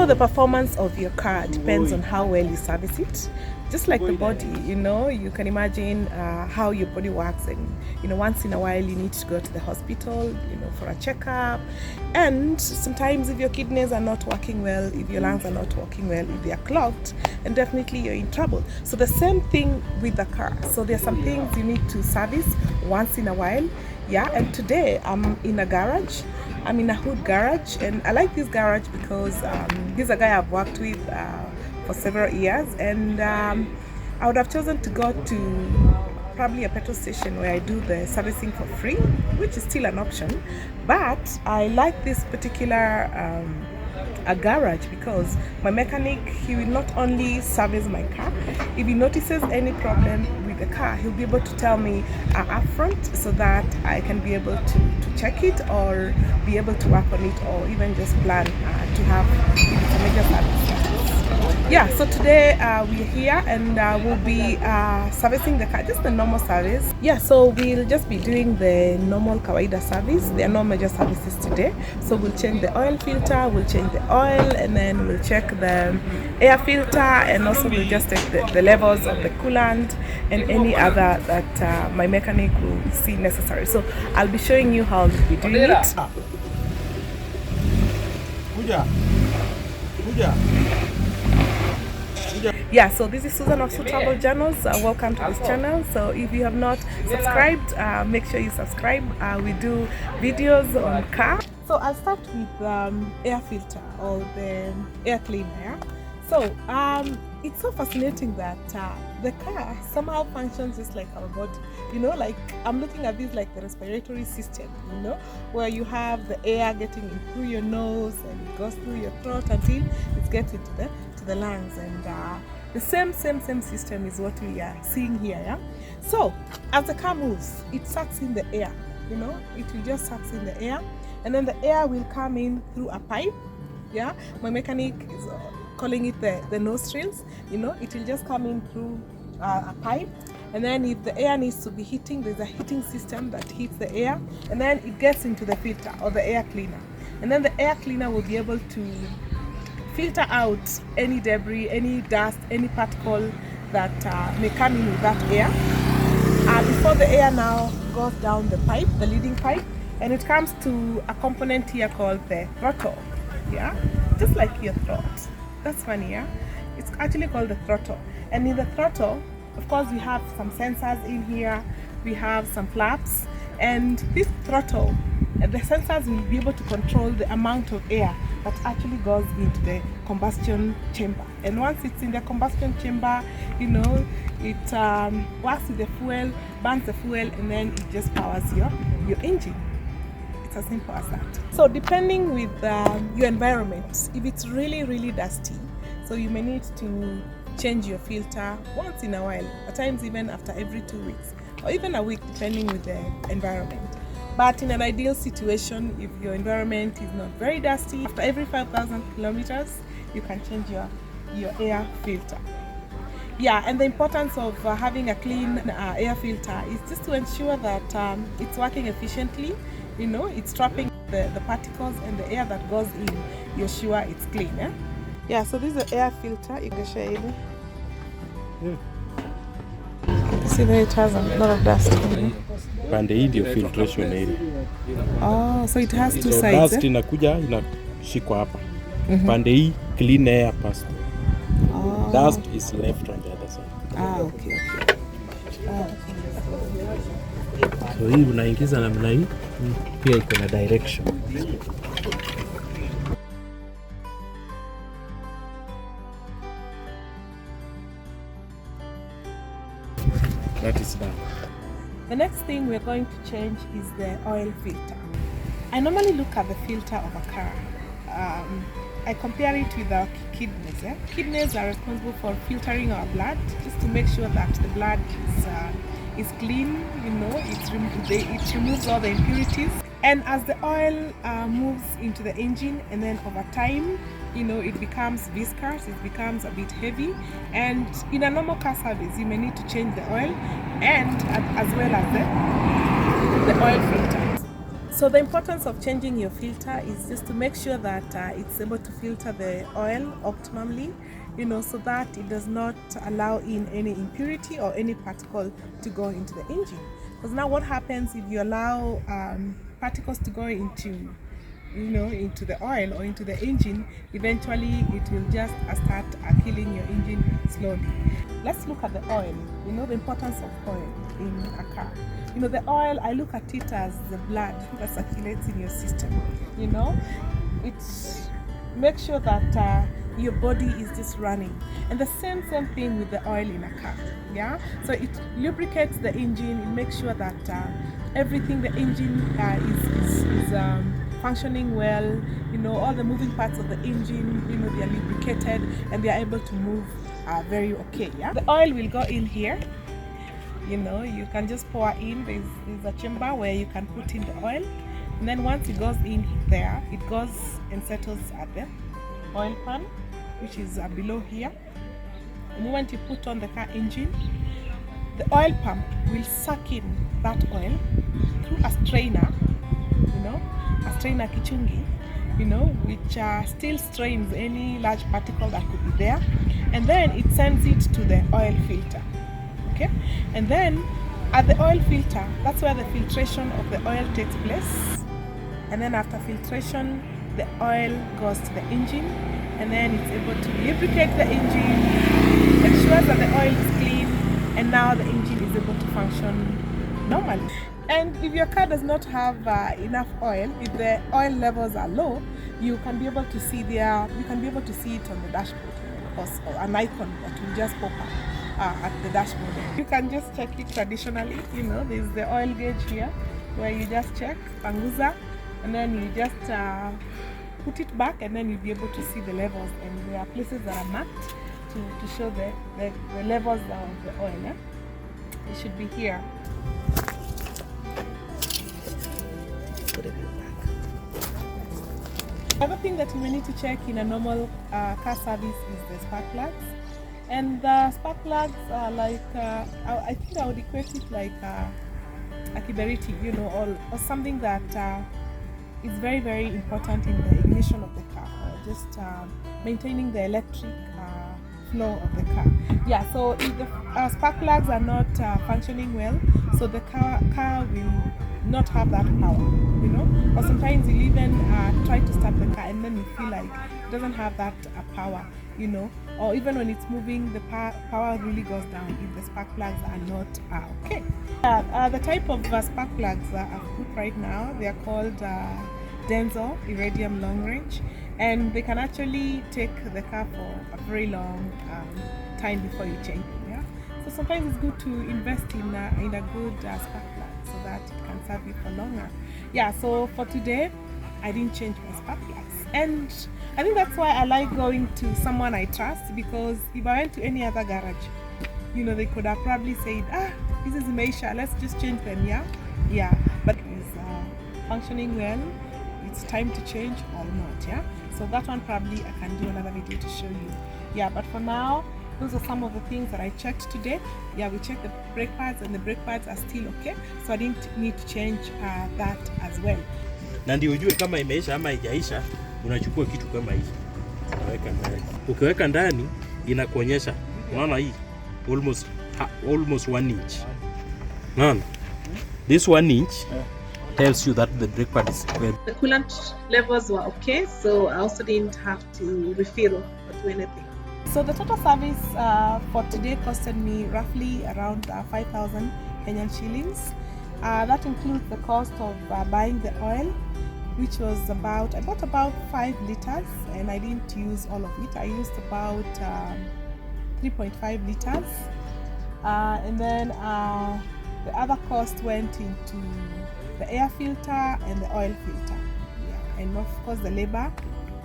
the performance of your car depends on how well you service it. Just like the body, you can imagine how your body works, and once in a while you need to go to the hospital, for a checkup. And sometimes if your kidneys are not working well, if your lungs are not working well, if they are clogged, then definitely you're in trouble. So the same thing with the car. So there are some things you need to service once in a while. Yeah, and today I'm in a garage. I'm in a hood garage, and I like this garage because this is a guy I've worked with for several years, and I would have chosen to go to probably a petrol station where I do the servicing for free, which is still an option. But I like this particular a garage because my mechanic, he will not only service my car, if he notices any problem with the car, he'll be able to tell me upfront, so that I can be able to check it or be able to work on it, or even just plan to have a major service. Yeah, so today we're here and we'll be servicing the car, just the normal service. Yeah, so we'll just be doing the normal kawaida service. There are no major services today. So we'll change the oil filter, we'll change the oil, and then we'll check the air filter, and also we'll just check the levels of the coolant and any other that my mechanic will see necessary. So I'll be showing you how we'll be doing it. Yeah, so this is Susan of Su Travel Journals. Welcome to this channel. So if you have not subscribed, make sure you subscribe. We do videos on car. So I'll start with air filter, or the air cleaner. Yeah? So it's so fascinating that the car somehow functions just like our body. Like I'm looking at this like the respiratory system, where you have the air getting in through your nose and it goes through your throat until it gets into the lungs, and the same system is what we are seeing here. Yeah. So as the car moves, it sucks in the air. It will just sucks in the air, and then the air will come in through a pipe. Yeah. My mechanic is calling it the nostrils. It will just come in through a pipe, and then if the air needs to be heating, there's a heating system that heats the air, and then it gets into the filter or the air cleaner, and then the air cleaner will be able to filter out any debris, any dust, any particle that may come in with that air before the air now goes down the pipe, the leading pipe, and it comes to a component here called the throttle. Yeah, just like your throat. That's funny. Yeah, it's actually called the throttle. And in the throttle, of course, we have some sensors in here, we have some flaps, and this throttle, the sensors will be able to control the amount of air that actually goes into the combustion chamber. And once it's in the combustion chamber, it works with the fuel, burns the fuel, and then it just powers your engine. It's as simple as that. So depending with your environment, if it's really dusty, so you may need to change your filter once in a while, at times even after every 2 weeks, or even a week, depending with the environment. But in an ideal situation, if your environment is not very dusty, after every 5,000 kilometers, you can change your air filter. Yeah, and the importance of having a clean air filter is just to ensure that it's working efficiently. It's trapping the particles and the air that goes in. You're sure it's clean. Yeah, so this is the air filter. You can show it. Yeah. You see that it has a lot of dust. Pande hii ndio filtration area. Oh, so it has two sides. Dust inakuja inashikwa hapa. Pande hii clean air pass. Oh. Dust is left on the other side. Okay. So hii unaingiza namna hii, pia iko na direction. That is done. The next thing we're going to change is the oil filter. I normally look at the filter of a car. I compare it with our kidneys. Kidneys are responsible for filtering our blood, just to make sure that the blood is clean. It removes all the impurities. And as the oil moves into the engine, and then over time, it becomes viscous, it becomes a bit heavy, and in a normal car service you may need to change the oil and as well as the oil filter. So the importance of changing your filter is just to make sure that it's able to filter the oil optimally, so that it does not allow in any impurity or any particle to go into the engine. Because now what happens if you allow particles to go into the oil or into the engine, eventually it will just start killing your engine slowly. Let's look at the oil, the importance of oil in a car. The oil, I look at it as the blood that circulates in your system. It makes sure that your body is just running. And the same thing with the oil in a car. Yeah, so it lubricates the engine. It makes sure that everything, the engine is functioning well. All the moving parts of the engine, they are lubricated and they are able to move very okay. Yeah, the oil will go in here. You can just pour in. There's a chamber where you can put in the oil, and then once it goes in there, it goes and settles at the oil pan, which is below here. The moment you put on the car engine, the oil pump will suck in that oil through a strainer, a strainer kichungi, which still strains any large particle that could be there, and then it sends it to the oil filter. Okay, and then at the oil filter, that's where the filtration of the oil takes place. And then after filtration, the oil goes to the engine, and then it's able to lubricate the engine, ensures that the oil is clean, and now the engine is able to function normally. And if your car does not have enough oil, if the oil levels are low, you can be able to see it on the dashboard, or an icon that will just pop up at the dashboard. You can just check it traditionally. There's the oil gauge here where you just check panguza, and then you just put it back, and then you'll be able to see the levels, and there are places that are marked to show the levels of the oil. It should be here. Put it back. Another thing that you may need to check in a normal car service is the spark plugs. And the spark plugs are like, I think I would equate it like a kiberiti, or something that is very, very important in the ignition of the car, just maintaining the electric flow of the car. Yeah, so if the spark plugs are not functioning well, so the car will not have that power, or sometimes you'll even try to start the car and then you feel like it doesn't have that power, or even when it's moving, the power really goes down if the spark plugs are not okay. The type of spark plugs I've put right now, they are called Denso Iridium Long Range, and they can actually take the car for a very long time before you change them. Yeah, so sometimes it's good to invest in a good spark plug so that it can serve you for longer. Yeah, so for today I didn't change my spark plugs, and I think that's why I like going to someone I trust, because if I went to any other garage, they could have probably said, this is Meisha, let's just change them. Yeah, but it's functioning well, it's time to change or not. Yeah, so that one probably I can do another video to show you. Yeah, but for now, those are some of the things that I checked today. Yeah, we checked the brake pads, and the brake pads are still okay, so I didn't need to change that as well. Na ndio ujue kama imeisha ama haijaisha, unachukua kitu kama hii unaweka ndani. Ukiweka ndani inakuonyesha, unaona hii almost 1 inch. Unaona? This 1 inch tells you that the brake pad is well. The coolant levels were okay, so I also didn't have to refill or do anything. So the total service for today costed me roughly around 5,000 Kenyan shillings. That includes the cost of buying the oil, which was I bought about 5 liters, and I didn't use all of it. I used about 3.5 liters, and then the other cost went into the air filter and the oil filter, and of course the labor,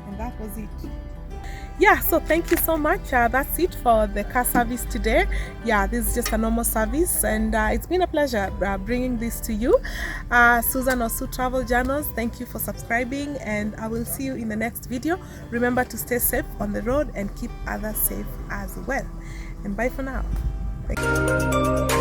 and that was it. Yeah, so thank you so much. That's it for the car service today. Yeah, this is just a normal service, and it's been a pleasure bringing this to you. Susan Osu Travel Journals, thank you for subscribing, and I will see you in the next video. Remember to stay safe on the road and keep others safe as well. And bye for now. Thank you.